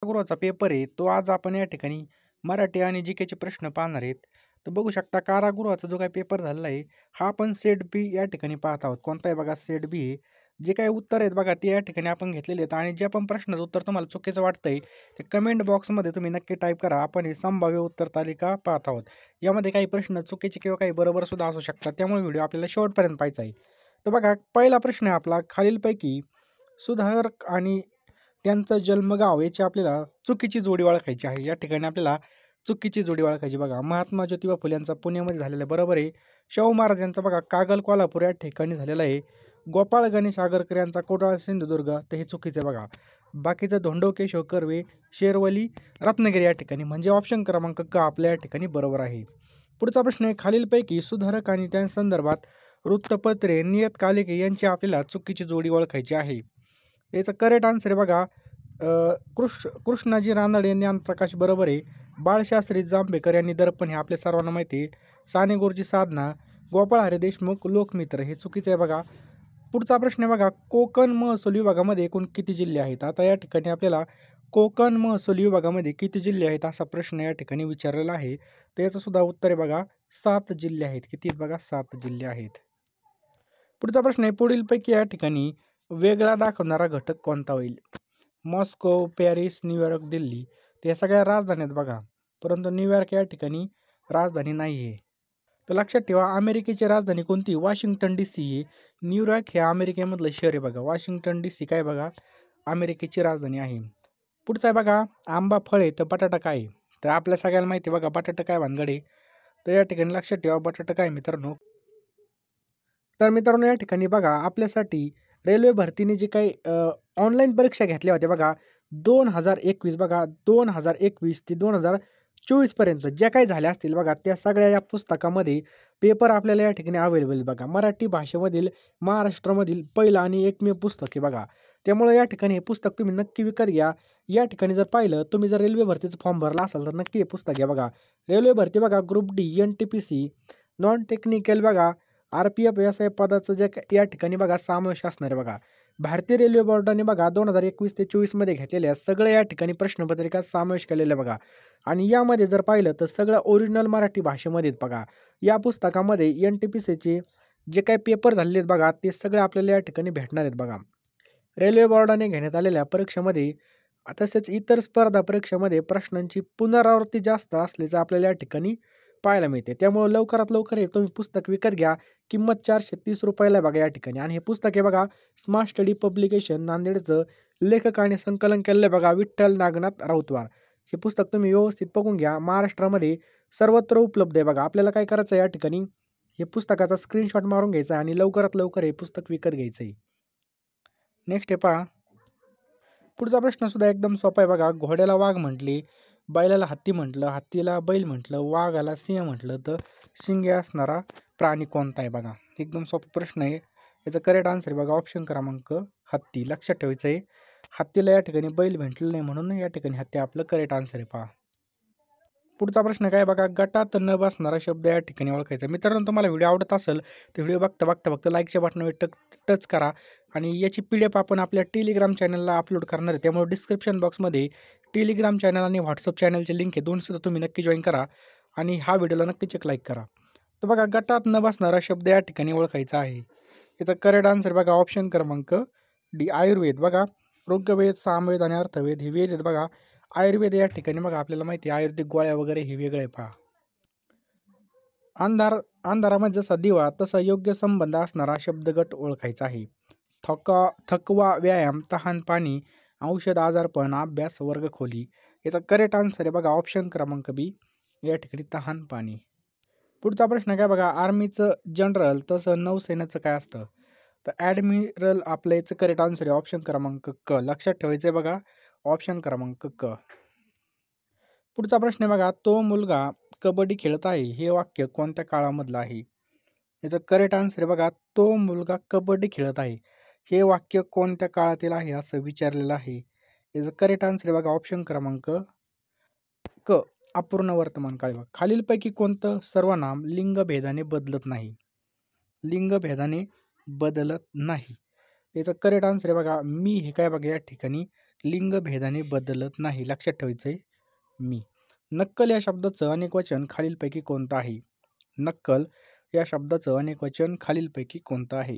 कारागृहाचा paper आहे तो आज आपण या ठिकाणी मराठी आणि जीकेचे प्रश्न पाहणार आहेत. तर बघू शकता कारागृहाचा जो काही पेपर झालेला आहे हा आपण सेट बी या ठिकाणी पाहत आहोत. कोणता आहे बघा सेट बी आहे. जे काही उत्तर आहेत बघा ते या ठिकाणी आपण घेतलेले आहेत आणि जे पण प्रश्नाचं उत्तर तुम्हाला चुकीचं वाटतंय ते कमेंट बॉक्समध्ये तुम्ही नक्की टाईप करा. आपण हे संभाव्य उत्तर तालिका पाहत आहोत. यामध्ये काही प्रश्न चुकीचे किंवा काही बरोबर सुद्धा असू शकतात. त्यामुळे व्हिडिओ आपल्याला शेवटपर्यंत पाहायचा आहे. तर बघा पहिला प्रश्न आहे आपला खालीलपैकी सुधारक आणि त्यांचं जन्मगाव याची आपल्याला चुकीची जोडी ओळखायची आहे. या ठिकाणी आपल्याला चुकीची जोडी ओळखायची बघा. महात्मा ज्योतिबा फुले यांचा पुण्यामध्ये झालेला आहे बरोबर आहे. शाहू महाराज यांचा बघा कागल कोल्हापूर या ठिकाणी झालेला आहे. गोपाळ गणेश आगरकर यांचा कोडाळ सिंधुदुर्ग तर हे चुकीचं आहे बघा. बाकीचं धोंडो केशव कर्वे शेरवली रत्नागिरी या ठिकाणी म्हणजे ऑप्शन क्रमांक क आपल्या या ठिकाणी बरोबर आहे. पुढचा प्रश्न आहे खालीलपैकी सुधारक आणि त्या संदर्भात वृत्तपत्रे नियतकालिके यांची आपल्याला चुकीची जोडी ओळखायची आहे. याचं करेक्ट आन्सर आहे बघा कृष्णाजी रानडे ज्ञानप्रकाश बरोबर आहे. बाळशास्त्री जांभेकर यांनी दर्पण हे आपल्या सर्वांना माहिती आहे. साने गुरुजी साधना गोपाळ हरी देशमुख लोकमित्र हे चुकीचं आहे बघा. पुढचा प्रश्न आहे बघा कोकण महसूल विभागामध्ये एकूण किती जिल्हे आहेत. आता या ठिकाणी आपल्याला कोकण महसूल विभागामध्ये किती जिल्हे आहेत असा प्रश्न या ठिकाणी विचारलेला आहे. तर याचं सुद्धा उत्तर आहे बघा 7 जिल्हे आहेत. किती बघा 7 जिल्हे आहेत. पुढचा प्रश्न आहे पुढीलपैकी या ठिकाणी वेगळा दाखवणारा घटक कोणता होईल. मॉस्को पॅरिस न्यूयॉर्क दिल्ली तर या सगळ्या राजधानी आहेत बघा. परंतु न्यूयॉर्क या ठिकाणी राजधानी नाही आहे. तर लक्षात ठेवा अमेरिकेची राजधानी कोणती वॉशिंग्टन DC आहे. न्यूयॉर्क हे अमेरिकेमधलं शहर आहे बघा. वॉशिंग्टन DC काय बघा अमेरिकेची राजधानी आहे. पुढचा आहे बघा आंबा फळ आहे तर बटाटा काय आहे. तर आपल्या सगळ्याला माहिती आहे बघा बटाटा काय भानगड आहे. तर या ठिकाणी लक्षात ठेवा बटाटा काय मित्रांनो. तर मित्रांनो या ठिकाणी बघा आपल्यासाठी रेल्वे भरतीने जे काही ऑनलाईन परीक्षा घेतल्या होत्या बघा 2021 बघा 2021 ते 2024 पर्यंत ज्या काही झाल्या असतील बघा त्या सगळ्या या पुस्तकामध्ये पेपर आपल्याला या ठिकाणी अवेलेबल बघा. मराठी भाषेमधील महाराष्ट्रामधील पहिलं आणि एकमेव पुस्तक आहे बघा. त्यामुळे या ठिकाणी हे पुस्तक तुम्ही नक्की विकत घ्या. या ठिकाणी जर पाहिलं तुम्ही जर रेल्वे भरतीचं फॉर्म भरला असाल तर नक्की हे पुस्तक घ्या बघा. रेल्वे भरती बघा group D NTPC non technical बघा RPF या पदाचं जे या ठिकाणी बघा समावेश असणार आहे बघा. भारतीय रेल्वे बोर्डाने बघा 2021 ते 24 मध्ये घेतलेल्या सगळ्या या ठिकाणी प्रश्नपत्रिका समावेश केलेल्या बघा. आणि यामध्ये जर पाहिलं तर सगळं ओरिजिनल मराठी भाषेमध्येच बघा. या पुस्तकामध्ये NTPCचे जे काही पेपर झालेले आहेत बघा ते सगळे आपल्याला या ठिकाणी भेटणार आहेत बघा. रेल्वे बोर्डाने घेण्यात आलेल्या परीक्षेमध्ये तसेच इतर स्पर्धा परीक्षेमध्ये प्रश्नांची पुनरावृत्ती जास्त असल्याचं आपल्याला या ठिकाणी पाहायला मिळते. त्यामुळे लवकरात लवकर हे तुम्ही पुस्तक विकत घ्या. किंमत 430 रुपयाला आहे बघा या ठिकाणी. आणि हे पुस्तक आहे बघा स्मार्ट स्टडी पब्लिकेशन नांदेडचं लेखक आणि संकलन केलेलं आहे बघा विठ्ठल नागनाथ राऊतवार. हे पुस्तक तुम्ही व्यवस्थित बघून घ्या. महाराष्ट्रामध्ये सर्वत्र उपलब्ध आहे बघा. आपल्याला काय करायचं आहे या ठिकाणी हे पुस्तकाचा स्क्रीनशॉट मारून घ्यायचा आणि लवकरात लवकर हे पुस्तक विकत घ्यायचं आहे. नेक्स्ट आहे पहा पुढचा प्रश्न सुद्धा एकदम सोपा आहे बघा. घोड्याला वाघ म्हटले बैलाला हत्ती म्हटलं हत्तीला बैल म्हटलं वाघाला सिंह म्हटलं तर शिंगे असणारा प्राणी कोणता आहे बघा. एकदम सोपा प्रश्न आहे. याचं करेक्ट आन्सर आहे बघा ऑप्शन क्रमांक हत्ती. लक्षात ठेवायचं आहे हत्तीला या ठिकाणी बैल म्हटलं नाही म्हणून या ठिकाणी हत्ती आपलं करेक्ट आन्सर आहे पहा. पुढचा प्रश्न काय बघा गटात न बसणारा शब्द या ठिकाणी ओळखायचा. मित्रांनो तुम्हाला व्हिडिओ आवडत असेल तर व्हिडिओ बघता फक्त लाईकच्या बटनावर टच करा. आणि याची PDF आपण आपल्या टेलिग्राम चॅनलला अपलोड करणार आहे. त्यामुळे डिस्क्रिप्शन बॉक्समध्ये टेलिग्राम चॅनल आणि व्हॉट्सअप चॅनलचे लिंक आहे. दोन्हीसुद्धा तुम्ही नक्की जॉईन करा आणि हा व्हिडिओला नक्कीच एक लाईक करा. तर बघा गटात न बसणारा शब्द या ठिकाणी ओळखायचा आहे. याचा करेक्ट आन्सर बघा ऑप्शन क्रमांक D आयुर्वेद बघा. ऋग्वेद सामवेद आणि अर्थवेद हे वेद आहेत बघा. आयुर्वेद या ठिकाणी बघा आपल्याला माहिती आहे आयुर्वेदिक गोळ्या वगैरे हे वेगळे पहा. अंधारामध्ये जसा दिवा तसा योग्य संबंध असणारा शब्दगट ओळखायचा आहे. थकवा व्यायाम तहान पाणी औषध आजारपण अभ्यास वर्ग खोली. याचा करेक्ट आन्सर आहे बघा ऑप्शन क्रमांक B या ठिकाणी तहान पाणी. पुढचा प्रश्न काय बघा आर्मीचं जनरल तसं नौसेनेचं काय असतं. तर ॲडमिरल आपलं याचं करेक्ट आन्सर आहे ऑप्शन क्रमांक क. लक्षात ठेवायचं आहे बघा ऑप्शन क्रमांक क. पुढचा प्रश्न आहे बघा तो मुलगा कबड्डी खेळत आहे हे वाक्य कोणत्या काळामधलं आहे. याचं करेक्ट आन्सर आहे बघा तो मुलगा कबड्डी खेळत आहे हे वाक्य कोणत्या काळातील आहे असं विचारलेलं आहे. याचं करेक्ट आन्सर आहे बघा ऑप्शन क्रमांक क अपूर्ण वर्तमान काळ. बघा खालीलपैकी कोणतं सर्वनाम लिंगभेदाने बदलत नाही. लिंगभेदाने बदलत नाही. याचं करेक्ट आन्सर आहे बघा मी हे काय बघा या ठिकाणी लिंगभेदाने बदलत नाही. लक्षात ठेवायचं आहे मी. नक्कल या शब्दाचं अनेकवचन खालीलपैकी कोणतं आहे? नक्कल या शब्दाचं अनेकवचन खालीलपैकी कोणतं आहे?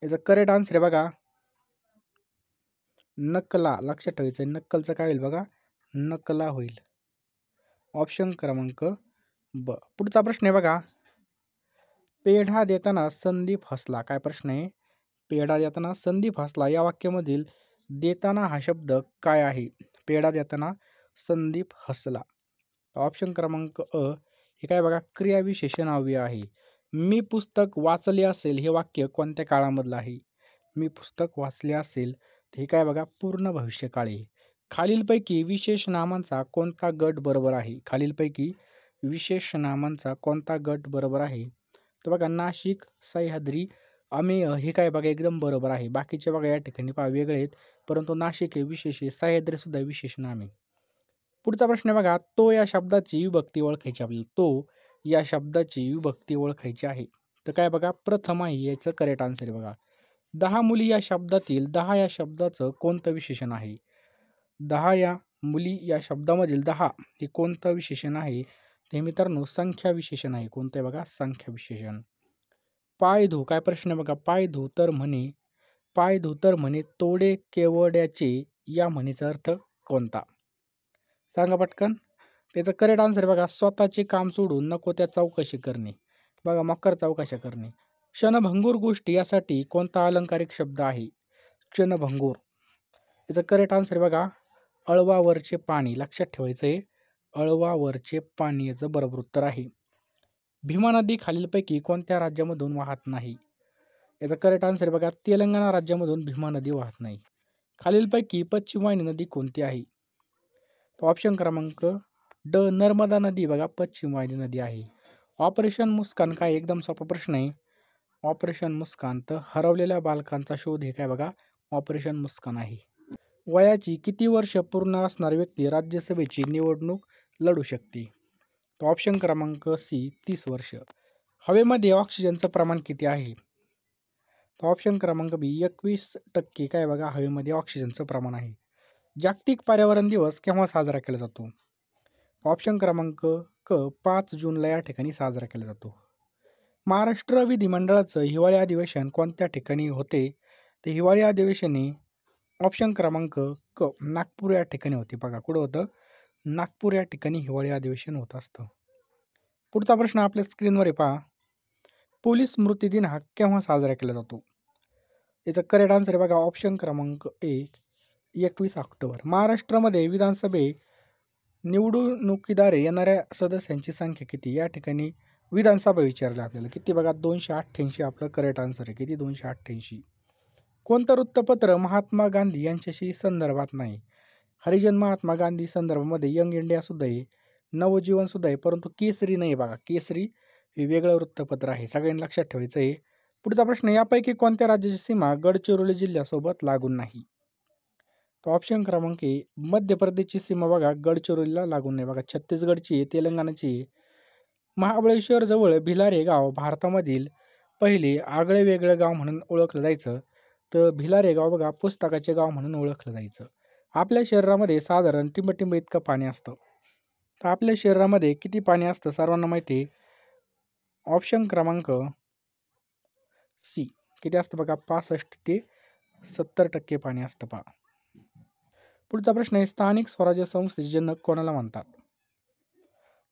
याचं करेक्ट आन्सर आहे बघा नकला. लक्षात ठेवायचं आहे नक्कलचं काय होईल बघा नकला होईल. ऑप्शन क्रमांक ब. पुढचा प्रश्न आहे बघा पेढा देताना संदीप हसला. काय प्रश्न आहे? पेढा देताना संदीप हसला या वाक्यामधील देताना हा शब्द काय आहे? पेढा देताना संदीप हसला. ऑप्शन क्रमांक अ हे काय बघा क्रियाविशेषण अव्यय आहे. मी पुस्तक वाचले असेल हे वाक्य कोणत्या काळामधलं आहे? मी पुस्तक वाचले असेल हे काय बघा पूर्ण भविष्यकाळ आहे. खालीलपैकी विशेष नामांचा कोणता गट बरोबर आहे? खालीलपैकी विशेष नामांचा कोणता गट बरोबर आहे? तर बघा नाशिक, सह्याद्री, अमेय हे काय बघा एकदम बरोबर आहे. बाकीचे बघा या ठिकाणी पहा वेगळे आहेत, परंतु नाशिक हे विशेष आहे, सह्याद्री सुद्धा विशेष नाम आहे. पुढचा प्रश्न आहे बघा तो या शब्दाची विभक्ती ओळखायची आपल्याला. तो या शब्दाची विभक्ती ओळखायची आहे. तर काय बघा प्रथम आहे याचं करेक्ट आन्सर आहे बघा. 10 मुली या शब्दातील 10 या शब्दाचं कोणतं विशेषण आहे? 10 या मुली या शब्दामधील 10 हे कोणतं विशेषण आहे? ते मित्रांनो संख्या विशेषण आहे. कोणतं आहे बघा संख्या विशेषण. पाय धु काय प्रश्न आहे बघा पाय धु तर म्हणे तोडे केवड्याचे या म्हणीचा अर्थ कोणता? सांगा पटकन. त्याचं करेक्ट आन्सर आहे बघा स्वतःचे काम सोडून नको त्या चौकशी करणे. बघा मकर चौकशा करणे. क्षणभंगूर गोष्टी यासाठी कोणता अलंकारिक शब्द आहे? क्षणभंगूर. याचं करेक्ट आन्सर आहे बघा अळवावरचे पाणी. लक्षात ठेवायचं आहे अळवावरचे पाणी याचं बरोबर उत्तर आहे. भीमा नदी खालीलपैकी कोणत्या राज्यामधून वाहत नाही? याचा करेक्ट आन्सर बघा तेलंगणा राज्यामधून भीमा नदी वाहत नाही. खालीलपैकी पश्चिम वाहिनी नदी कोणती आहे? ऑप्शन क्रमांक ड नर्मदा नदी बघा पश्चिम वाहिनी नदी आहे. ऑपरेशन मुस्कान काय एकदम सोपा प्रश्न आहे. ऑपरेशन मुस्कान तर हरवलेल्या बालकांचा शोध हे काय बघा ऑपरेशन मुस्कान आहे. वयाची किती वर्ष पूर्ण असणारी व्यक्ती राज्यसभेची निवडणूक लढू शकते? ऑप्शन क्रमांक सी 30 वर्ष. हवेमध्ये ऑक्सिजनचं प्रमाण किती आहे? ऑप्शन क्रमांक बी 21% काय बघा हवेमध्ये ऑक्सिजनचं प्रमाण आहे. जागतिक पर्यावरण दिवस केव्हा साजरा केला जातो? ऑप्शन क्रमांक क 5 जूनला या ठिकाणी साजरा केला जातो. महाराष्ट्र विधिमंडळाचं हिवाळी अधिवेशन कोणत्या ठिकाणी होते? ते हिवाळी अधिवेशने ऑप्शन क्रमांक क नागपूर या ठिकाणी होते. बघा कुठं होतं? नागपूर या ठिकाणी हिवाळी अधिवेशन होत असतं. पुढचा प्रश्न आपल्या स्क्रीनवर आहे पहा. पोलीस स्मृती दिन हा केव्हा साजरा केला जातो? याचा करेक्ट आन्सर आहे बघा ऑप्शन क्रमांक 21 ऑक्टोबर. महाराष्ट्रामध्ये विधानसभे निवडणुकीद्वारे येणाऱ्या सदस्यांची संख्या किती? या ठिकाणी विधानसभा विचारली आपल्याला किती बघा 288 आपलं करेक्ट आन्सर आहे. किती 288. कोणतं वृत्तपत्र महात्मा गांधी यांच्याशी संदर्भात नाही? हरिजन महात्मा गांधी संदर्भामध्ये यंग इंडिया सुद्धा आहे, नवजीवन सुद्धा आहे, परंतु केसरी नाही बघा. केसरी हे वेगळं वृत्तपत्र आहे. सगळ्यांनी लक्षात ठेवायचं आहे. पुढचा प्रश्न यापैकी कोणत्या राज्याची सीमा गडचिरोली जिल्ह्यासोबत लागून नाही? तो ऑप्शन क्रमांक मध्य प्रदेशची सीमा बघा गडचिरोलीला लागून नाही बघा. छत्तीसगडची आहे, तेलंगणाची आहे. महाबळेश्वर जवळ भिलार हे गाव भारतामधील पहिले आगळे वेगळे गाव म्हणून ओळखलं जायचं. तर भिलार हे गाव बघा पुस्तकाचे गाव म्हणून ओळखलं जायचं. आपल्या शरीरामध्ये साधारण टिंबटिंब इतकं पाणी असतं. तर आपल्या शरीरामध्ये किती पाणी असतं सर्वांना माहिती आहे. ऑप्शन क्रमांक सी किती असतं बघा 65 ते 70% पाणी असतं पहा. पुढचा प्रश्न आहे स्थानिक स्वराज्य संस्थेचे जनक कोणाला म्हणतात?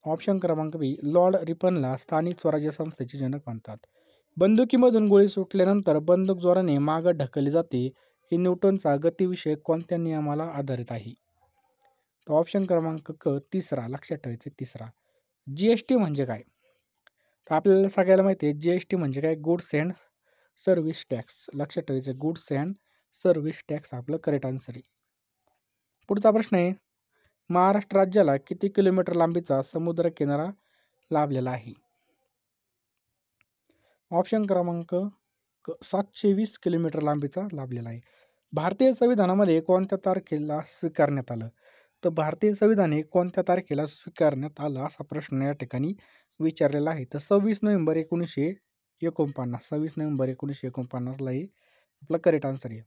ऑप्शन क्रमांक बी लॉर्ड रिपनला स्थानिक स्वराज्य संस्थेचे जनक म्हणतात. बंदुकीमधून गोळी सुटल्यानंतर बंदूक जोराने मागे ढकलली जाते हे न्यूटनचा गतिविषयक कोणत्या नियमाला आधारित आहे? तो ऑप्शन क्रमांक क तिसरा. लक्षात ठेवायचे तिसरा. जीएसटी म्हणजे काय? तर आपल्याला सगळ्याला माहिती आहे जीएसटी म्हणजे काय गुड्स अँड सर्व्हिस टॅक्स. लक्षात ठेवायचं गुड्स अँड सर्व्हिस टॅक्स आपलं करेक्ट आन्सर आहे. पुढचा प्रश्न आहे महाराष्ट्र राज्याला किती किलोमीटर लांबीचा समुद्र किनारा लाभलेला आहे? ऑप्शन क्रमांक 720 किलोमीटर लांबीचा लाभलेला आहे. भारतीय संविधानामध्ये कोणत्या तारखेला स्वीकारण्यात आलं? तर भारतीय संविधान हे कोणत्या तारखेला स्वीकारण्यात आलं असा प्रश्न या ठिकाणी विचारलेला आहे. तर 26 नोव्हेंबर 1949. 26 नोव्हेंबर 1949 ला हे आपला करेक्ट आन्सर आहे.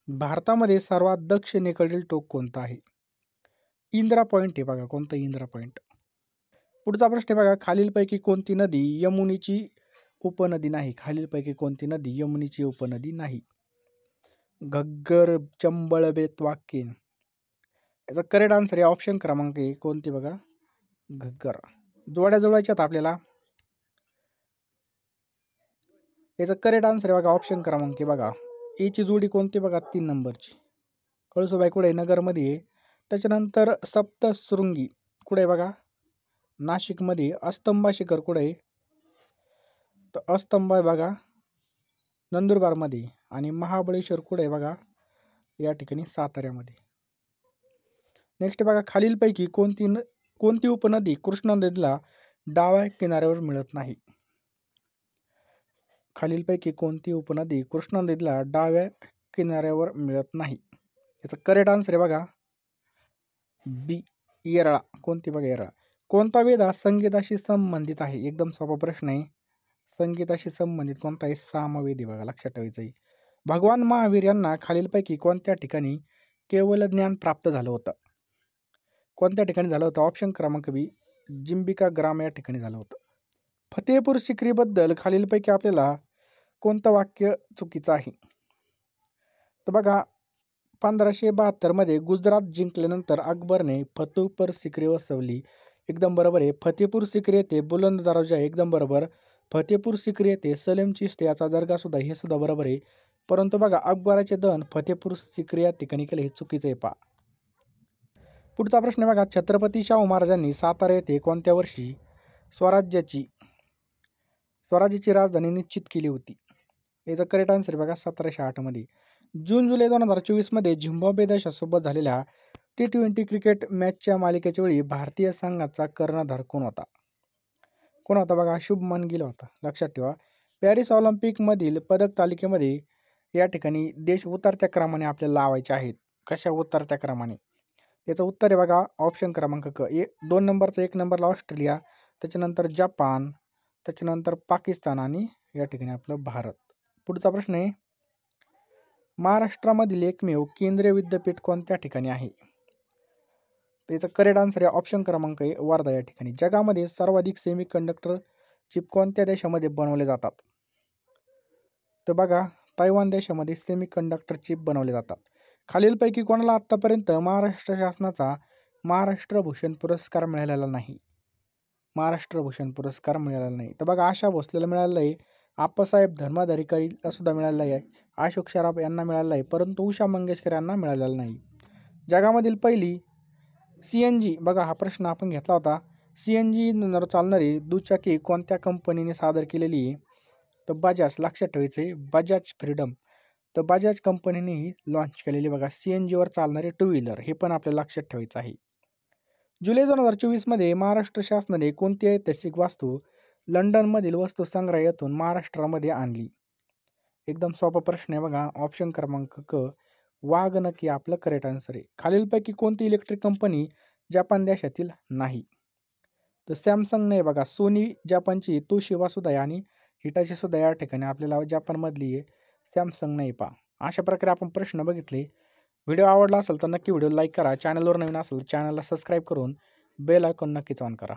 भारतामध्ये सर्वात दक्षिणेकडील टोक कोणतं आहे? इंदिरा पॉईंट आहे बघा. कोणतं इंदिरा पॉईंट? पुढचा प्रश्न आहे बघा. खालीलपैकी कोणती नदी यमुनेची उपनदी नाही? खालीलपैकी कोणती नदी यमुनेची उपनदी नाही? घग्गर, चंबळ, बेतवा, केन. याचा करेक्ट आन्सर आहे ऑप्शन क्रमांक ए. कोणती बघा? घग्गर. जोड्या जुळवायच्यात आपल्याला. याचा करेक्ट आन्सर आहे बघा ऑप्शन क्रमांक ए बघा. ए ची जोडी कोणती बघा? 3 नंबरची. कळसुबाई कुठे? नगरमध्ये आहे. त्याच्यानंतर सप्तशृंगी कुठे आहे बघा? नाशिकमध्ये. अस्तंबा शिखर कुठे आहे? तर अस्तंबा बघा नंदुरबारमध्ये. आणि महाबळेश्वर कुठे आहे बघा? या ठिकाणी साताऱ्यामध्ये. नेक्स्ट बघा. खालीलपैकी कोणती उपनदी कृष्णा नदीला डाव्या किनाऱ्यावर मिळत नाही? खालीलपैकी कोणती उपनदी कृष्णा नदीला डाव्या किनाऱ्यावर मिळत नाही? याचा करेक्ट आन्सर आहे बघा बी. येरळा. कोणती बघा? येरळा. कोणता वेद हा संगीताशी संबंधित आहे? एकदम सोपा प्रश्न आहे. संगीताशी संबंधित कोणता आहे? सामवेद आहे बघा. लक्षात ठेवायचं आहे. भगवान महावीर यांना खालीलपैकी कोणत्या ठिकाणी केवळ ज्ञान प्राप्त झालं होतं? कोणत्या ठिकाणी झालं होतं? ऑप्शन क्रमांक बी. जिंबिका ग्राम या ठिकाणी झालं होतं. फतेहपूर सिक्रीबद्दल खालीलपैकी आपल्याला कोणतं वाक्य चुकीचं आहे? तर बघा 1572 मध्ये गुजरात जिंकल्यानंतर अकबरने फतेहपूर सिक्री वसवली. एकदम बरोबर आहे. फतेहपूर सिक्री येथे बुलंद दरवाजा एकदम बरोबर. फतेहपूर सिक्री येथे सलेम चिश्ती याचा दर्गा सुद्धा हे सुद्धा बरोबर आहे. परंतु बघा अकबराचे दहन फतेहपूर सिक्री या ठिकाणी केले हे चुकीचे आहे. पहा पुढचा प्रश्न बघा. छत्रपती शाहू महाराजांनी सातारा येथे कोणत्या वर्षी स्वराज्याची राजधानी निश्चित केली होती? याचा करेक्ट आन्सर बघा 1708 मध्ये. जून जुलै 2024 मध्ये झिम्बाब्वे देशासोबत झालेल्या T20 क्रिकेट मॅचच्या मालिकेच्या वेळी भारतीय संघाचा कर्णधार कोण होता? कोण होता बघा? शुभमन गिल होता. लक्षात ठेवा. पॅरिस ऑलिम्पिक मधील पदक तालिकेमध्ये या ठिकाणी देश उतरत्या क्रमाने आपल्याला लावायचे आहेत. कशा उतरत्या क्रमाने? याचं उत्तर आहे बघा ऑप्शन क्रमांक क. 2 नंबरचा 1 नंबरला ऑस्ट्रेलिया, त्याच्यानंतर जपान, त्याच्यानंतर पाकिस्तान आणि या ठिकाणी आपलं भारत. पुढचा प्रश्न आहे. महाराष्ट्रामधील एकमेव केंद्रीय विद्यापीठ कोणत्या ठिकाणी आहे? त्याचा करेक्ट आन्सर आहे ऑप्शन क्रमांक ए. वर्धा या ठिकाणी. जगामध्ये सर्वाधिक सेमीकंडक्टर चिप कोणत्या देशामध्ये बनवले जातात? तर बघा तैवान देशामध्ये सेमीकंडक्टर चिप बनवले जातात. खालीलपैकी कोणाला आतापर्यंत महाराष्ट्र शासनाचा महाराष्ट्र भूषण पुरस्कार मिळालेला नाही? महाराष्ट्र भूषण पुरस्कार मिळालेला नाही. तर बघा आशा भोसलेला मिळालेला आहे. आप्पासाहेब धर्माधिकारीला सुद्धा मिळालेला आहे. अशोक सराफ यांना मिळालेला आहे. परंतु उषा मंगेशकर यांना मिळालेला नाही. जगामधील पहिली CNG बघा हा प्रश्न आपण घेतला होता. CNG चालणारी दुचाकी कोणत्या कंपनीने सादर केलेली आहे? तर बजाज. लक्षात ठेवायचं आहे बजाज फ्रीडम. तर बजाज कंपनीने ही लॉन्च केलेली बघा CNG वर चालणारे 2 व्हीलर. हे पण आपल्याला लक्षात ठेवायचं आहे. जुलै 2024 मध्ये महाराष्ट्र शासनाने कोणती ऐतिहासिक वास्तू लंडनमधील वस्तू संग्रहालयातून महाराष्ट्रामध्ये आणली? एकदम सोपा प्रश्न आहे बघा. ऑप्शन क्रमांक क. वाघनकी आपलं करेक्ट आन्सर आहे. खालीलपैकी कोणती इलेक्ट्रिक कंपनी जपान देशातील नाही? तर सॅमसंग नाही बघा. सोनी जपानची, तोशिबा सुद्धा आहे आणि हिटाची सुद्धा या ठिकाणी आपल्याला जपानमधली आहे. सॅमसंग नाही. पहा अशा प्रकारे आपण प्रश्न बघितले. व्हिडिओ आवडला असेल तर नक्की व्हिडिओ लाईक करा. चॅनलवर नवीन असेल तर चॅनलला सबस्क्राईब करून बेल आयकॉन नक्कीच ऑन करा.